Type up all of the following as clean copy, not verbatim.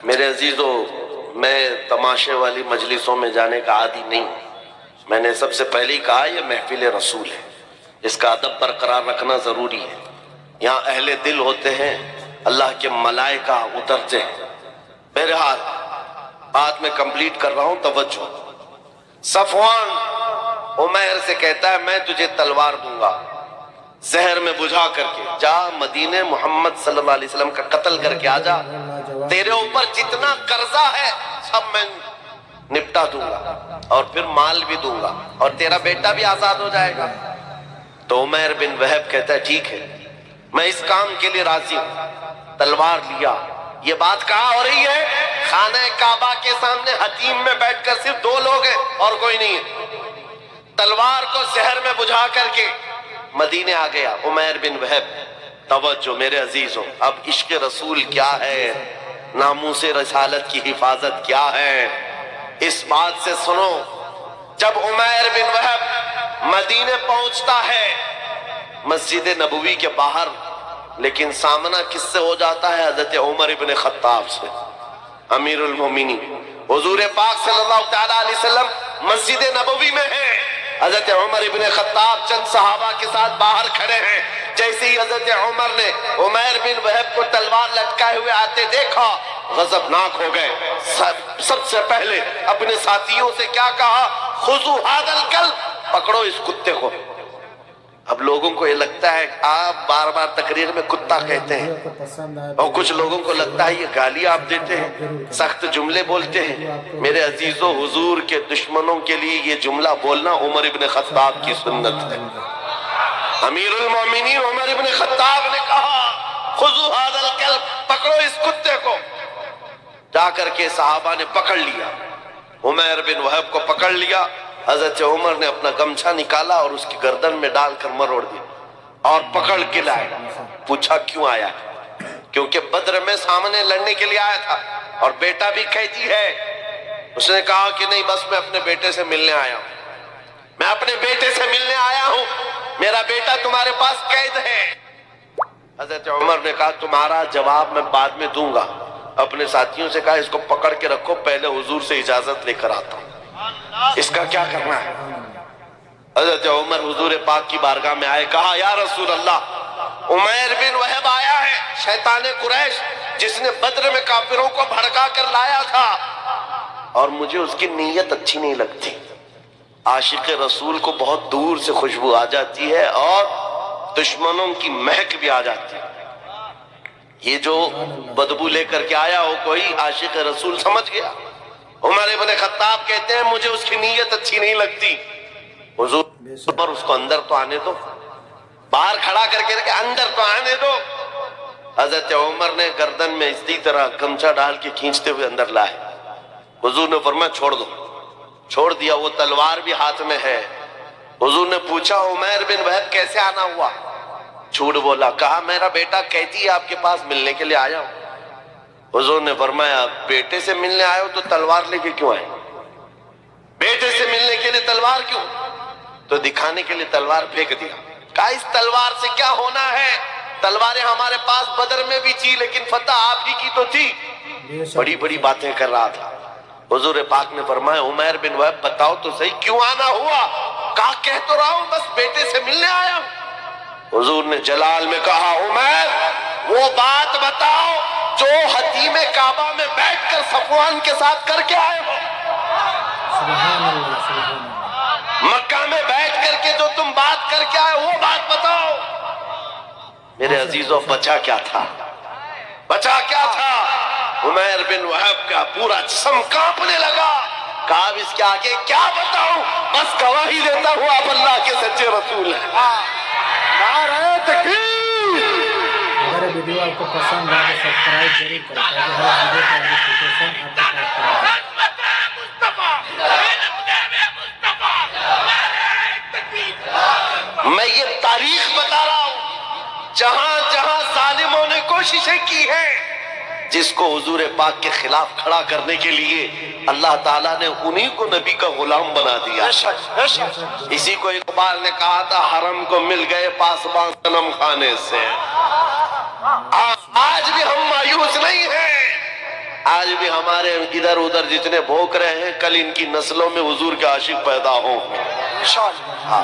میرے عزیزو، میں تماشے والی مجلسوں میں جانے کا عادی نہیں ہوں۔ میں نے سب سے پہلے ہی کہا یہ محفل رسول ہے، اس کا ادب برقرار رکھنا ضروری ہے۔ یہاں اہل دل ہوتے ہیں، اللہ کے ملائکہ اترتے ہیں۔ بہرحال بات میں کمپلیٹ کر رہا ہوں، توجہ۔ صفوان عمیر سے کہتا ہے میں تجھے تلوار دوں گا زہر میں بجھا کر کے، جا مدینے محمد صلی اللہ علیہ وسلم کا قتل کر کے آ جا، تیرے اوپر جتنا قرضہ ہے سب میں نپٹا دوں گا اور پھر مال بھی دوں گا اور تیرا بیٹا بھی آزاد ہو جائے گا۔ تو عمیر بن وہب کہتا ہے ٹھیک ہے، میں اس کام کے لیے راضی ہوں۔ تلوار لیا۔ یہ بات کہاں ہو رہی ہے؟ خانہ کعبہ کے سامنے حتیم میں بیٹھ کر صرف دو لوگ ہیں اور کوئی نہیں ہے۔ تلوار کو زہر میں بجھا کر کے مدینے آ گیا عمیر بن وہب۔ توجہ میرے عزیزوں، اب عشق رسول کیا ہے، ناموس رسالت کی حفاظت کیا ہے، اس بات سے سنو۔ جب عمیر بن وہب مدینے پہنچتا ہے مسجد نبوی کے باہر، لیکن سامنا کس سے ہو جاتا ہے؟ حضرت عمر بن خطاب سے، امیر المومنین۔ حضور پاک صلی اللہ تعالیٰ علیہ وسلم مسجد نبوی میں ہیں، حضرت عمر بن خطاب چند صحابہ کے ساتھ باہر کھڑے ہیں۔ جیسے ہی حضرت عمر نے عمیر بن وہب کو تلوار لٹکائے ہوئے آتے دیکھا، غضبناک ہو گئے۔ سب سے پہلے اپنے ساتھیوں سے کیا کہا؟ خذوا ھذا الکلب، پکڑو اس کتے کو۔ اب لوگوں کو یہ لگتا ہے آپ بار بار تقریر میں کتا کہتے ہیں، اور کچھ لوگوں کو لگتا ہے یہ گالی آپ دیتے ہیں، سخت جملے بولتے ہیں۔ میرے عزیزو، حضور کے دشمنوں کے لیے یہ جملہ بولنا عمر ابن خطاب کی سنت ہے۔ امیر المومنین عمر ابن خطاب نے کہا خذوا ھذا الکلب، پکڑو اس کتے کو۔ جا کر کے صحابہ نے پکڑ لیا، عمیر بن وہب کو پکڑ لیا۔ حضرت عمر نے اپنا گمچھا نکالا اور اس کی گردن میں ڈال کر مروڑ دیا اور پکڑ کے لائے۔ پوچھا کیوں آیا ہے؟ کیونکہ بدر میں سامنے لڑنے کے لیے آیا تھا اور بیٹا بھی قیدی ہے۔ اس نے کہا کہ نہیں، بس میں اپنے بیٹے سے ملنے آیا ہوں، میں اپنے بیٹے سے ملنے آیا ہوں، میرا بیٹا تمہارے پاس قید ہے۔ حضرت عمر نے کہا تمہارا جواب میں بعد میں دوں گا۔ اپنے ساتھیوں سے کہا اس کو پکڑ کے رکھو، پہلے حضور سے اجازت لے کر آتا ہوں، اس کا کیا کرنا ہے۔ حضرت عمر حضور پاک کی بارگاہ میں آئے، کہا یا رسول اللہ، عمیر بن وہب آیا ہے، شیطان قریش جس نے بدر میں کافروں کو بھڑکا کر لایا تھا، اور مجھے اس کی نیت اچھی نہیں لگتی۔ عاشق رسول کو بہت دور سے خوشبو آ جاتی ہے اور دشمنوں کی مہک بھی آ جاتی ہے۔ یہ جو بدبو لے کر کے آیا ہو کوئی، عاشق رسول سمجھ گیا۔ عمر ابن خطاب کہتے ہیں مجھے اس کی نیت اچھی نہیں لگتی، حضور پر اس کو اندر تو آنے دو، باہر کھڑا کر کے اندر تو آنے دو۔ حضرت عمر نے گردن میں اسی طرح گمچھا ڈال کے کھینچتے ہوئے اندر لائے۔ حضور نے فرمایا چھوڑ دو، چھوڑ دیا۔ وہ تلوار بھی ہاتھ میں ہے۔ حضور نے پوچھا عمیر بن وہب کیسے آنا ہوا؟ جھوٹ بولا، کہا میرا بیٹا قیدی ہے، آپ کے پاس ملنے کے لیے آیا ہوں۔ حضور نے فرمایا بیٹے سے ملنے آئے ہو تو تلوار لے کے کیوں آئے؟ بیٹے سے ملنے کے لیے تلوار کیوں؟ تو دکھانے کے لیے تلوار پھینک دیا۔ کہا اس تلوار سے کیا ہونا ہے؟ تلواریں ہمارے پاس بدر میں بھی تھی، لیکن فتح آپ ہی کی تو تھی۔ بڑی بڑی باتیں کر رہا تھا۔ حضور پاک نے فرمایا عمیر بن وہب بتاؤ تو صحیح کیوں آنا ہوا؟ کہا کہہ تو رہا ہوں بس بیٹے سے ملنے آیا ہوں۔ حضور نے جلال میں کہا عمیر وہ بات بتاؤ جو حتیم کعبہ میں بیٹھ کر صفوان کے ساتھ کر کے آئے ہو۔ سبحان اللہ، سبحان اللہ۔ مکہ میں بیٹھ کر کے جو تم بات کر کے آئے وہ بات بتاؤ۔ میرے عزیزو بچا کیا تھا؟ بچا کیا تھا؟ عمیر بن وہب کا پورا جسم کانپنے لگا۔ کہا اب اس کے آگے کیا بتاؤں، بس گواہی دیتا ہوں آپ اللہ کے سچے رسول ہیں۔ نعرہ تکبیر۔ اگر یہ ویڈیو آپ کو پسند آئے تو سبسکرائب ضرور کریں تاکہ ہر ویڈیو کا نوٹیفیکیشن آپ کے پاس پہنچے۔ میں یہ تاریخ بتا رہا ہوں، جہاں جہاں ظالموں نے کوششیں کی ہیں، جس کو حضور پاک کے خلاف کھڑا کرنے کے لیے اللہ تعالیٰ نے انہی کو نبی کا غلام بنا دیا۔ اسی کو اقبال نے کہا تھا حرم کو مل گئے پاسباں صنم خانے سے۔ آج بھی ہم مایوس نہیں ہیں، آج بھی ہمارے ادھر ادھر جتنے بھوک رہے ہیں کل ان کی نسلوں میں حضور کے عاشق پیدا ہوں۔ ہاں،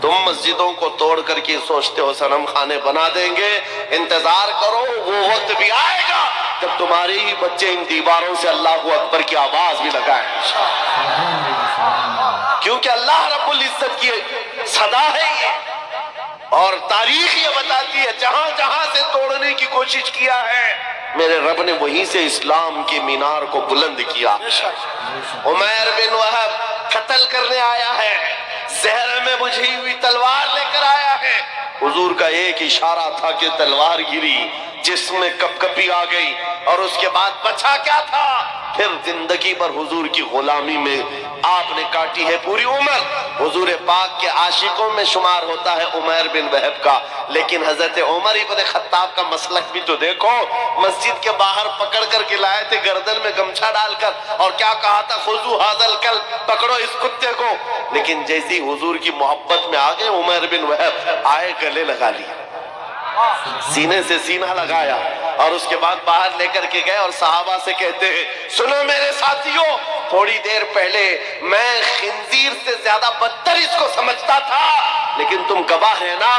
تم مسجدوں کو توڑ کر کے سوچتے ہو صنم خانے بنا دیں گے، انتظار کرو، وہ وقت بھی آئے گا جب تمہارے ہی بچے ان دیواروں سے اللہ اکبر کی آواز بھی لگائیں، کیونکہ اللہ رب العزت کی صدا ہے یہ، اور تاریخ یہ بتاتی ہے جہاں جہاں سے توڑنے کی کوشش کیا ہے میرے رب نے وہیں سے اسلام کے مینار کو بلند کیا۔ عمیر بن وہب قتل کرنے آیا ہے، زہر میں بجھی ہوئی تلوار لے کر آیا ہے، حضور کا ایک اشارہ تھا کہ تلوار گری، جس میں کپ کپی آ گئی، اور اس کے بعد بچا کیا تھا؟ پھر زندگی پر حضور کی غلامی میں آپ نے کاٹی ہے پوری عمر۔ حضور پاک کے عاشقوں میں شمار ہوتا ہے عمیر بن وہب کا، لیکن حضرت عمر ابن خطاب کا مسلک بھی تو دیکھو، مسجد کے باہر پکڑ کر کے لائے تھے گردن میں گمچھا ڈال کر، اور کیا کہا تھا؟ خذو ھذا الکلب، پکڑو اس کتے کو۔ لیکن جیسی حضور کی محبت میں آگئے عمیر بن وہب آئے، گلے لگا لیا، سینے سے سینہ لگایا، اور اس کے بعد باہر لے کر کے گئے، اور صحابہ سے کہتے ہیں سنو میرے ساتھیوں، تھوڑی دیر پہلے میں خنزیر سے زیادہ بدتر اس کو سمجھتا تھا، لیکن تم گواہ ہیں نا،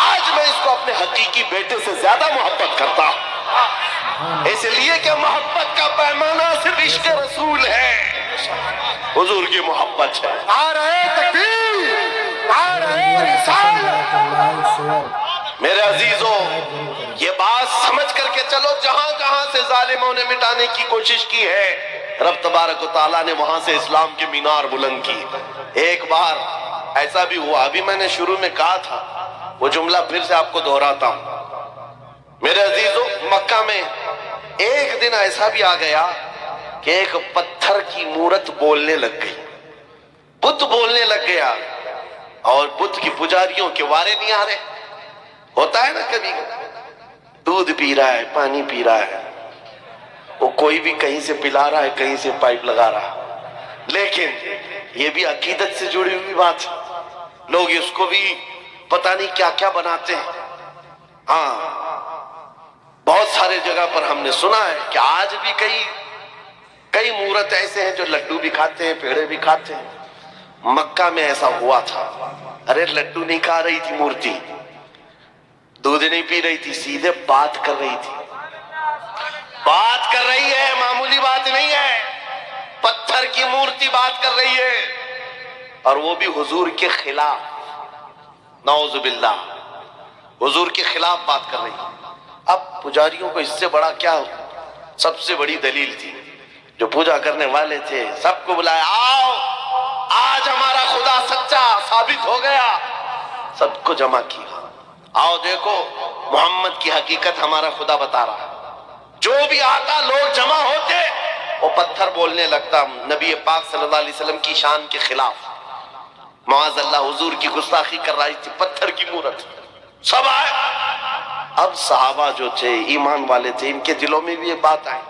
آج میں اس کو اپنے حقیقی بیٹے سے زیادہ محبت کرتا ہوں، اس لیے کہ محبت کا پیمانہ صرف عشق رسول ہے، حضور کی محبت ہے۔ نعرہ تکبیر، نعرہ رسالت۔ میرے عزیزوں، یہ بات سمجھ کر کے چلو، جہاں جہاں سے ظالموں نے مٹانے کی کوشش کی ہے رب تبارک و تعالیٰ نے وہاں سے اسلام کے مینار بلند کی۔ ایک بار ایسا بھی ہوا، ابھی میں نے شروع میں کہا تھا، وہ جملہ پھر سے آپ کو دہراتا ہوں۔ میرے عزیزوں، مکہ میں ایک دن ایسا بھی آ گیا کہ ایک پتھر کی مورت بولنے لگ گئی، بت بولنے لگ گیا، اور بت کی پجاریوں کے وارے نہیں آ رہے۔ ہوتا ہے نا کبھی دودھ پی رہا ہے، پانی پی رہا ہے، وہ کوئی بھی کہیں سے پلا رہا ہے، کہیں سے پائپ لگا رہا ہے، لیکن یہ بھی عقیدت سے جڑی ہوئی بات ہے، لوگ اس کو بھی پتہ نہیں کیا کیا بناتے ہیں۔ ہاں، بہت سارے جگہ پر ہم نے سنا ہے کہ آج بھی کئی مورت ایسے ہیں جو لڈو بھی کھاتے ہیں، پیڑے بھی کھاتے ہیں۔ مکہ میں ایسا ہوا تھا، ارے لڈو نہیں کھا رہی تھی مورتی، دودھ نہیں پی رہی تھی، سیدھے بات کر رہی تھی، بات کر رہی ہے، معمولی بات نہیں ہے، پتھر کی مورتی بات کر رہی ہے، اور وہ بھی حضور کے خلاف، نعوذ باللہ، حضور کے خلاف بات کر رہی ہے۔ اب پجاریوں کو اس سے بڑا کیا ہو؟ سب سے بڑی دلیل تھی، جو پوجا کرنے والے تھے سب کو بلایا، آؤ آج ہمارا خدا سچا ثابت ہو گیا، سب کو جمع کیا، آؤ دیکھو محمد کی حقیقت ہمارا خدا بتا رہا ہے۔ جو بھی آتا لوگ جمع ہوتے، وہ پتھر بولنے لگتا نبی پاک صلی اللہ علیہ وسلم کی شان کے خلاف، معاذ اللہ حضور کی گستاخی کر رہی تھی، پتھر کی مورت، سب آئے۔ اب صحابہ جو تھے ایمان والے تھے، ان کے دلوں میں بھی یہ بات آئی،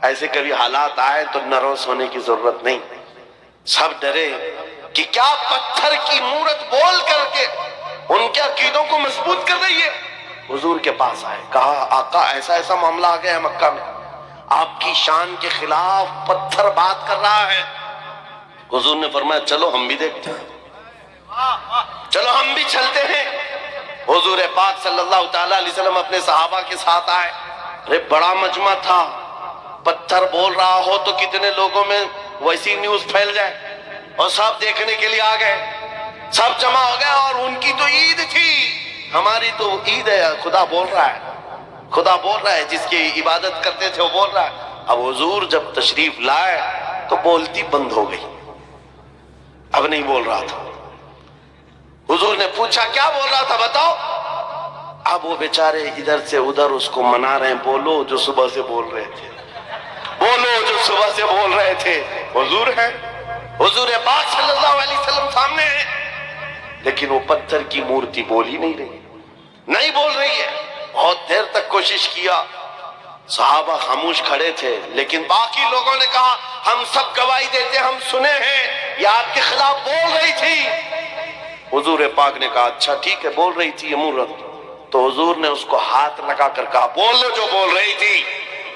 ایسے کبھی حالات آئے تو نروس ہونے کی ضرورت نہیں، سب ڈرے کہ کیا پتھر کی مورت بول کر کے ان کے عقیدوں کو مضبوط کر رہی ہے۔ حضور کے پاس آئے، کہا آقا ایسا ایسا معاملہ آ گیا ہے مکہ میں، آپ کی شان کے خلاف پتھر بات کر رہا ہے۔ حضور نے فرمایا چلو ہم بھی دیکھتے ہیں، چلو ہم بھی چلتے ہیں۔ حضور پاک صلی اللہ تعالیٰ علیہ وسلم اپنے صحابہ کے ساتھ آئے، ارے بڑا مجمع تھا، پتھر بول رہا ہو تو کتنے لوگوں میں ویسی نیوز پھیل جائے، اور سب دیکھنے کے لیے آ گئے، سب جمع ہو گئے، اور ان کی تو عید تھی، ہماری تو عید ہے، خدا بول رہا ہے، خدا بول رہا ہے، جس کی عبادت کرتے تھے وہ بول رہا ہے۔ اب حضور جب تشریف لائے تو بولتی بند ہو گئی، اب نہیں بول رہا تھا۔ حضور نے پوچھا کیا بول رہا تھا بتاؤ؟ اب وہ بیچارے ادھر سے ادھر اس کو منا رہے ہیں، بولو جو صبح سے بول رہے تھے، بولو جو صبح سے بول رہے تھے۔ حضور ہے، حضور پاک صلی اللہ علیہ وسلم سامنے ہے، لیکن وہ پتھر کی مورتی بول ہی نہیں رہی، نہیں بول رہی ہے۔ بہت دیر تک کوشش کیا، صحابہ خاموش کھڑے تھے، لیکن باقی لوگوں نے کہا ہم سب گواہی دیتے، ہم سنے ہیں یہ آپ کے خلاف بول رہی تھی۔ حضور پاک نے کہا اچھا ٹھیک ہے، بول رہی تھی یہ مورت، تو حضور نے اس کو ہاتھ لگا کر کہا بول لو جو بول رہی تھی۔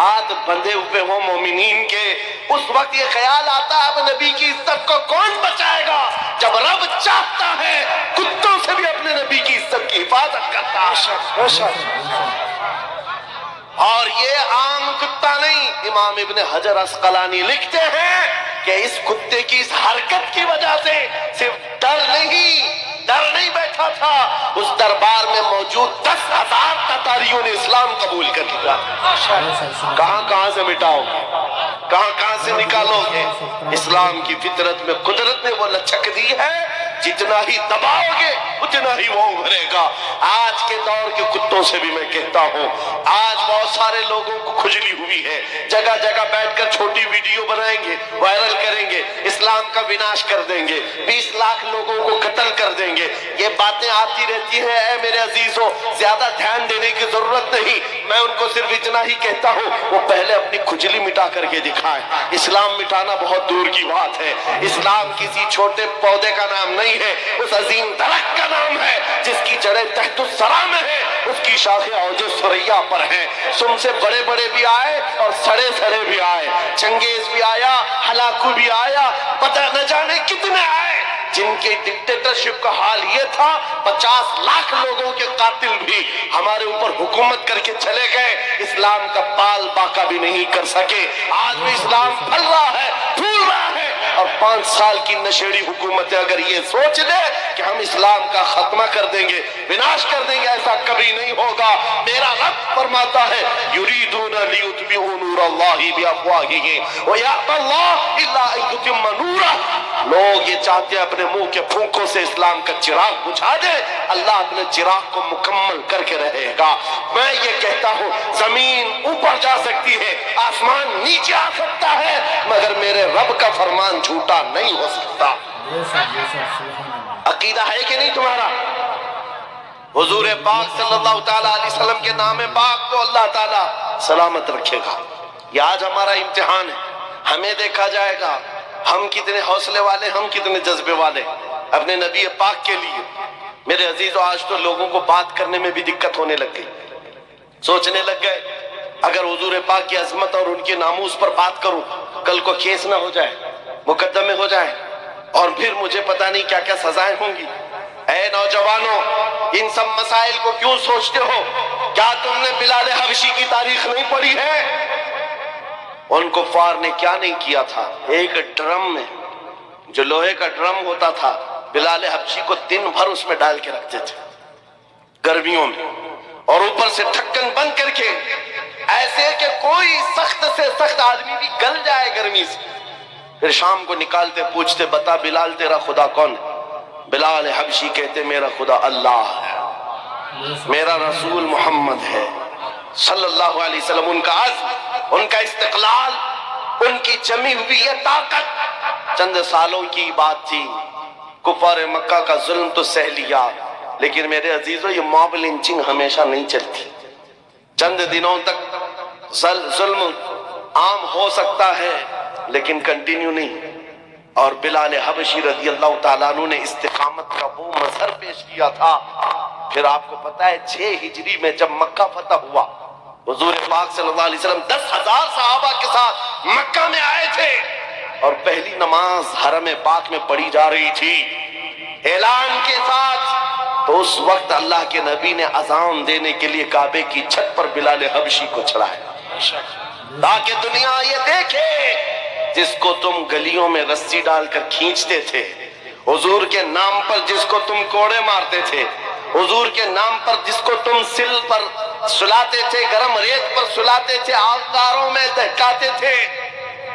ہاتھ بندھے ہوئے ہوں مومنین کے، اس وقت یہ خیال آتا ہے اب نبی کی عزت کو کون بچائے گا، جب رب چاہتا ہے کتوں سے بھی اپنے نبی کی عزت کی حفاظت کرتا ہے۔ اور یہ عام کتا نہیں، امام ابن حجر عسقلانی لکھتے ہیں کہ اس کتے کی اس حرکت کی وجہ سے صرف ڈر نہیں بیٹھا تھا، اس دربار میں موجود 10,000 تتاریوں نے اسلام قبول کر لیا۔ کہاں سے مٹاؤ گے، کہاں سے نکالو گے؟ اسلام کی فطرت میں قدرت نے وہ لچک دی ہے، جتنا ہی دباؤ گے اتنا ہی وہ ابھرے گا۔ آج کے دور کے کتوں سے بھی میں کہتا ہوں، آج بہت سارے لوگوں کو کھجلی ہوئی ہے، جگہ جگہ بیٹھ کر چھوٹی ویڈیو بنائیں گے، وائرل کریں گے، اسلام کا وناش کر دیں گے، 20 لاکھ لوگوں کو قتل کر دیں گے۔ یہ باتیں آتی رہتی ہیں، اے میرے عزیزوں زیادہ دھیان دینے کی ضرورت نہیں، میں ان کو صرف اتنا ہی کہتا ہوں وہ پہلے اپنی کھجلی مٹا کر کے دکھائیں۔ اسلام مٹانا بہت دور کی بات ہے، اسلام کسی چھوٹے پودے کا نام نہیں ہے، اس عظیم درخت کا نام ہے جس کی جڑیں تحت الثری میں ہے، اس کی شاخیں اوج ثریا پر ہیں۔ سم سے بڑے بڑے بھی آئے اور سڑے سڑے بھی آئے، چنگیز بھی آیا، ہلاکو بھی آیا، پتہ نہ جانے کتنے آئے جن کے ڈکٹیٹرشپ کا حال یہ تھا 50 لاکھ لوگوں کے قاتل بھی ہمارے اوپر حکومت کر کے چلے گئے، اسلام کا پال باقا بھی نہیں کر سکے۔ آج بھی اسلام پھل رہا ہے، پھول رہا ہے، اور 5 سال کی نشیڑی حکومتیں اگر یہ سوچ لے کہ ہم اسلام کا خاتمہ کر دیں گے، وناش کر دیں گے، ایسا کبھی نہیں ہوگا۔ میرا رب فرماتا ہے یریدون لیطفئوا نور اللہ بافواہہم ویأبی اللہ الا ان یتم نورہ۔ لوگ یہ چاہتے ہیں اپنے منہ کے پھونکوں سے اسلام کا چراغ بجھا دے، اللہ اپنے چراغ کو مکمل کر کے رہے گا۔ میں یہ کہتا ہوں زمین اوپر جا سکتی ہے، آسمان نیچے آ سکتا ہے، مگر میرے رب کا فرمان جھوٹا نہیں ہو سکتا۔ عقیدہ ہے کہ نہیں تمہارا؟ حضور پاک صلی اللہ تعالیٰ علیہ وسلم کے نام پاک کو اللہ تعالیٰ سلامت رکھے گا۔ یہ آج ہمارا امتحان ہے، ہمیں دیکھا جائے گا ہم کتنے حوصلے والے، ہم کتنے جذبے والے اپنے نبی پاک کے لیے۔ میرے عزیزو آج تو لوگوں کو بات کرنے میں بھی دقت ہونے لگ گئی، سوچنے لگ گئے اگر حضور پاک کی عظمت اور ان کے ناموس پر بات کروں کل کو کیس نہ ہو جائے، مقدمے ہو جائیں، اور پھر مجھے پتہ نہیں کیا کیا سزائیں ہوں گی۔ اے نوجوانوں، ان سب مسائل کو کیوں سوچتے ہو؟ کیا تم نے بلال حبشی کی تاریخ نہیں پڑھی ہے؟ ان کفار نے کیا نہیں کیا تھا؟ ایک ڈرم میں جو لوہے کا ڈرم ہوتا تھا، بلال حبشی کو دن بھر اس میں ڈال کے رکھتے تھے گرمیوں میں، اور اوپر سے ڈھکن بند کر کے، ایسے کہ کوئی سخت سے سخت آدمی بھی گل جائے گرمی سے۔ پھر شام کو نکالتے، پوچھتے بتا بلال تیرا خدا کون ہے؟ بلال حبشی کہتے میرا خدا اللہ ہے، میرا رسول محمد ہے صلی اللہ علیہ وسلم۔ ان کا عزم، ان کا استقلال، ان کی جمی ہوئی یہ طاقت چند سالوں کی بات تھی۔ کفار مکہ کا ظلم تو سہ لیا، لیکن میرے عزیزو یہ موب لنچنگ ہمیشہ نہیں چلتی، چند دنوں تک ظلم عام ہو سکتا ہے لیکن کنٹینیو نہیں۔ اور بلال حبشی رضی اللہ تعالیٰ عنہ نے استقامت کا وہ مظہر پیش کیا تھا۔ پھر آپ کو پتا ہے 6 ہجری میں جب مکہ فتح ہوا، حضور پاک صلی اللہ علیہ وسلم 10,000 صحابہ کے ساتھ مکہ میں آئے تھے، اور پہلی نماز حرم پاک میں پڑھی جا رہی تھی اعلان کے ساتھ، تو اس وقت اللہ کے نبی نے اذان دینے کے لیے کعبے کی چھت پر بلال حبشی کو چڑھایا تاکہ دنیا یہ دیکھے جس کو تم گلیوں میں رسی ڈال کر کھینچتے تھے، حضور کے نام پر جس کو تم کوڑے مارتے تھے، حضور کے نام پر جس کو تم سل پر سلاتے تھے، گرم ریت پر سلاتے تھے، آغاروں میں دہکاتے تھے،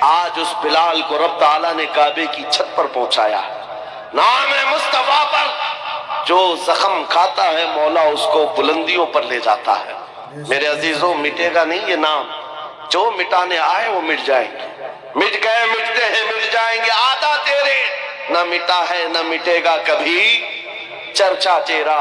آج اس بلال کو رب تعالیٰ نے کعبے کی چھت پر پہنچایا۔ نام مصطفیٰ پر جو زخم کھاتا ہے مولا اس کو بلندیوں پر لے جاتا ہے۔ میرے عزیزوں مٹے گا نہیں یہ نام، جو مٹانے آئے وہ مٹ جائیں گے، مٹ گئے مٹتے ہیں مٹ جائیں گے، آدھا تیرے، نہ مٹا ہے نہ مٹے گا کبھی چرچا تیرا۔